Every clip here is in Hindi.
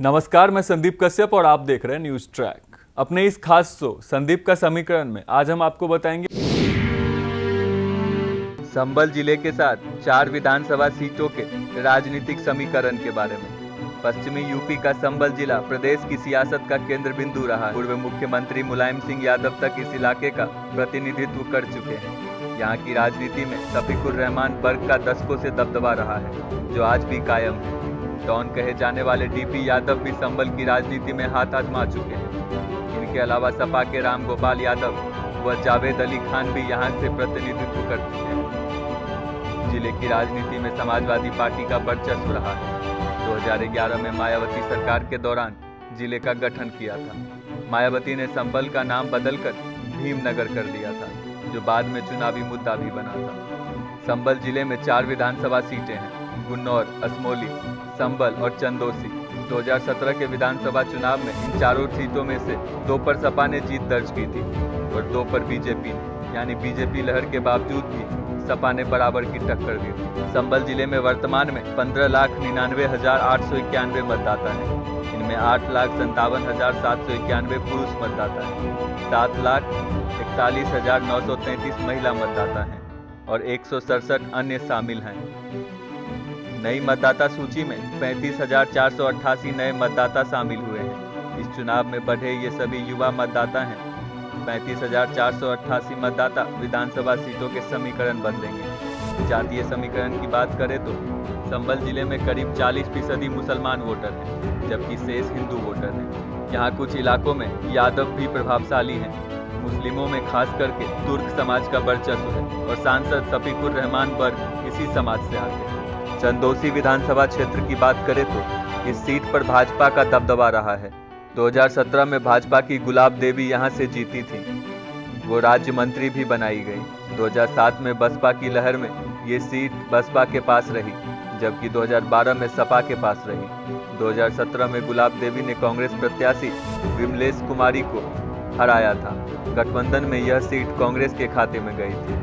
नमस्कार, मैं संदीप कश्यप और आप देख रहे हैं न्यूज ट्रैक। अपने इस खास शो संदीप का समीकरण में आज हम आपको बताएंगे संभल जिले के साथ 4 विधानसभा सीटों के राजनीतिक समीकरण के बारे में। पश्चिमी यूपी का संभल जिला प्रदेश की सियासत का केंद्र बिंदु रहा है। पूर्व मुख्यमंत्री मुलायम सिंह यादव तक इस इलाके का प्रतिनिधित्व कर चुके हैं। यहाँ की राजनीति में शफीकुर रहमान वर्ग का दशकों से दबदबा रहा है, जो आज भी कायम है। डॉन कहे जाने वाले डीपी यादव भी संभल की राजनीति में हाथ आजमा चुके हैं। इनके अलावा सपा के राम गोपाल यादव व जावेद अली खान भी यहाँ से प्रतिनिधित्व कर चुके हैं। जिले की राजनीति में समाजवादी पार्टी का वर्चस्व रहा है। 2011 में मायावती सरकार के दौरान जिले का गठन किया था। मायावती ने संभल का नाम बदलकर भीमनगर कर दिया था, जो बाद में चुनावी मुद्दा भी बना था। संभल जिले में 4 विधानसभा सीटें हैं: गुन्नौर, असमोली, संभल और चंदोसी। 2017 के विधानसभा चुनाव में इन चारों सीटों में से 2 पर सपा ने जीत दर्ज की थी और 2 पर बीजेपी ने, यानी बीजेपी लहर के बावजूद भी सपा ने बराबर की टक्कर दी थी। संभल जिले में वर्तमान में 15,99,891 मतदाता हैं। इनमें 8,57,791 पुरुष मतदाता हैं, 7,41,933 महिला मतदाता हैं और 167 अन्य शामिल हैं। नई मतदाता सूची में 35,488 नए मतदाता शामिल हुए हैं। इस चुनाव में बढ़े ये सभी युवा मतदाता हैं। 35,488 मतदाता विधानसभा सीटों के समीकरण बदलेंगे। जातीय समीकरण की बात करें तो संभल जिले में करीब 40% मुसलमान वोटर हैं, जबकि शेष हिंदू वोटर हैं। यहाँ कुछ इलाकों में यादव भी प्रभावशाली हैं। मुस्लिमों में खास करके तुर्क समाज का वर्चस्व है और सांसद शफीकुर रहमान वर्ग इसी समाज से आते हैं। चंदोसी विधानसभा क्षेत्र की बात करें तो इस सीट पर भाजपा का दबदबा रहा है। 2017 में भाजपा की गुलाब देवी यहां से जीती थी। वो राज्य मंत्री भी बनाई गई। 2007 में बसपा की लहर में ये सीट बसपा के पास रही, जबकि 2012 में सपा के पास रही। 2017 में गुलाब देवी ने कांग्रेस प्रत्याशी विमलेश कुमारी को हराया था। गठबंधन में यह सीट कांग्रेस के खाते में गई थी।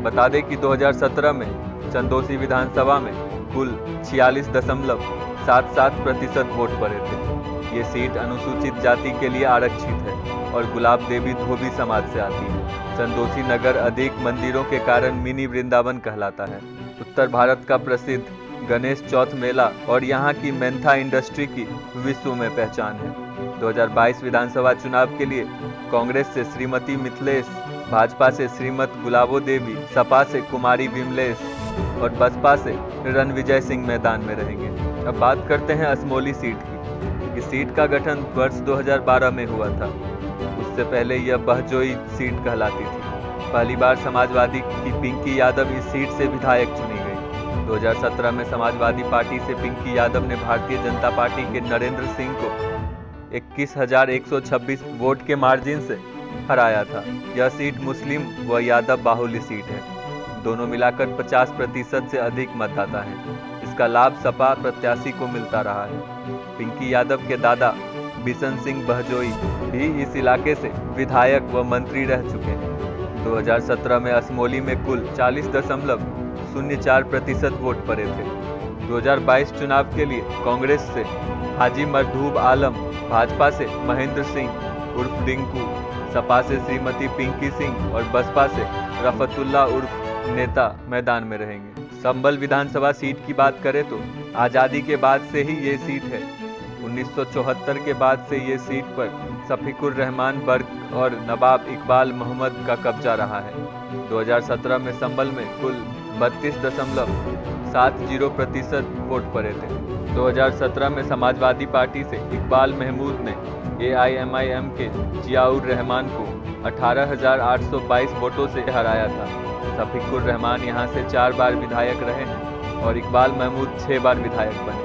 बता दें कि 2017 में चंदोसी विधानसभा में कुल 46.77% वोट पड़े थे। ये सीट अनुसूचित जाति के लिए आरक्षित है और गुलाब देवी धोबी समाज से आती है। चंदोसी नगर अधिक मंदिरों के कारण मिनी वृंदावन कहलाता है। उत्तर भारत का प्रसिद्ध गणेश चौथ मेला और यहाँ की मेंथा इंडस्ट्री की विश्व में पहचान है। 2022 विधानसभा चुनाव के लिए कांग्रेस से श्रीमती मिथिलेश, भाजपा से श्रीमत गुलाबो देवी, सपा से कुमारी विमलेश और बसपा से रणविजय सिंह मैदान में रहेंगे। अब बात करते हैं असमोली सीट की। इस सीट का गठन वर्ष 2012 में हुआ था। उससे पहले यह बहजोई सीट कहलाती थी। पहली बार समाजवादी की पिंकी यादव इस सीट से विधायक चुनी गई। 2017 में समाजवादी पार्टी से पिंकी यादव ने भारतीय जनता पार्टी के नरेंद्र सिंह को 21,126 वोट के मार्जिन से हराया था। यह सीट मुस्लिम व यादव बाहुल्य सीट है। दोनों मिलाकर 50% से अधिक मतदाता हैं। इसका लाभ सपा प्रत्याशी को मिलता रहा है। पिंकी यादव के दादा बिशन सिंह बहजोई भी इस इलाके से विधायक व मंत्री रह चुके हैं। 2017 में असमोली में कुल 40.04% वोट पड़े थे। 2022 चुनाव के लिए कांग्रेस से हाजी मरधूब आलम, भाजपा से महेंद्र सिंह उर्फ डिंकू, सपा से श्रीमती पिंकी सिंह और बसपा से रफतुल्ला उर्फ नेता मैदान में रहेंगे। संभल विधानसभा सीट की बात करें तो आज़ादी के बाद से ही ये सीट है। 1974 के बाद से ये सीट पर शफीकुर रहमान वर्ग और नवाब इकबाल मोहम्मद का कब्जा रहा है। 2017 में संभल में कुल 32.70% वोट पड़े थे। 2017 में समाजवादी पार्टी से इकबाल महमूद ने AIMIM के जियाउर रहमान को 18,822 वोटों से हराया था। शफीकुर रहमान यहां से 4 बार विधायक रहे हैं और इकबाल महमूद 6 बार विधायक बने।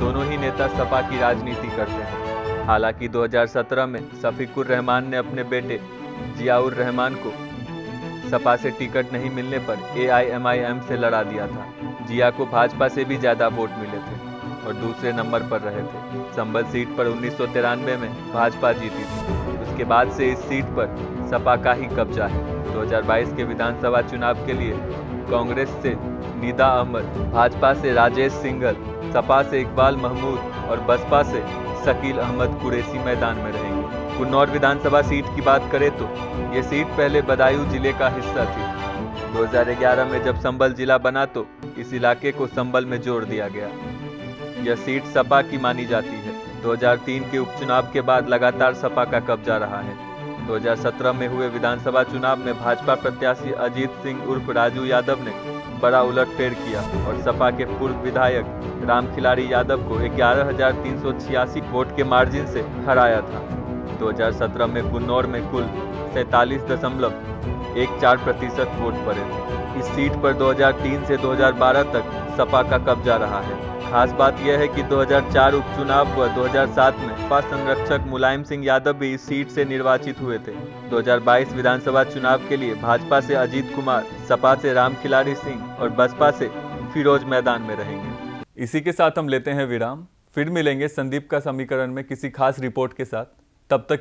दोनों ही नेता सपा की राजनीति करते हैं। हालांकि 2017 में शफीकुर रहमान ने अपने बेटे जियाउर रहमान को सपा से टिकट नहीं मिलने पर AIMIM से लड़ा दिया था। जिया को भाजपा से भी ज्यादा वोट मिले थे और दूसरे नंबर पर रहे थे। संभल सीट पर 1993 में भाजपा जीती थी। उसके बाद से इस सीट पर सपा का ही कब्जा है। 2022 के विधानसभा चुनाव के लिए कांग्रेस से निदा अहमद, भाजपा से राजेश सिंघल, सपा से इकबाल महमूद और बसपा से शकील अहमद कुरैशी मैदान में रहेंगे। गुन्नौर विधानसभा सीट की बात करें तो ये सीट पहले बदायूं जिले का हिस्सा थी। 2011 में जब संभल जिला बना तो इस इलाके को संभल में जोड़ दिया गया। यह सीट सपा की मानी जाती है। 2003 के उपचुनाव के बाद लगातार सपा का कब्जा रहा है। 2017 में हुए विधानसभा चुनाव में भाजपा प्रत्याशी अजीत सिंह उर्फ राजू यादव ने बड़ा उलटफेर किया और सपा के पूर्व विधायक रामखिलारी यादव को 11,386 वोट के मार्जिन से हराया था। 2017 में गुन्नौर में कुल 47.14% वोट पड़े थे। इस सीट पर 2003 से 2012 तक सपा का कब्जा रहा है। खास बात यह है कि 2004 उपचुनाव व 2007 में सपा संरक्षक मुलायम सिंह यादव भी इस सीट से निर्वाचित हुए थे। 2022 विधानसभा चुनाव के लिए भाजपा से अजीत कुमार, सपा से रामखिलारी सिंह और बसपा से फिरोज मैदान में रहेंगे। इसी के साथ हम लेते हैं विराम। फिर मिलेंगे संदीप का समीकरण में किसी खास रिपोर्ट के साथ। तब तक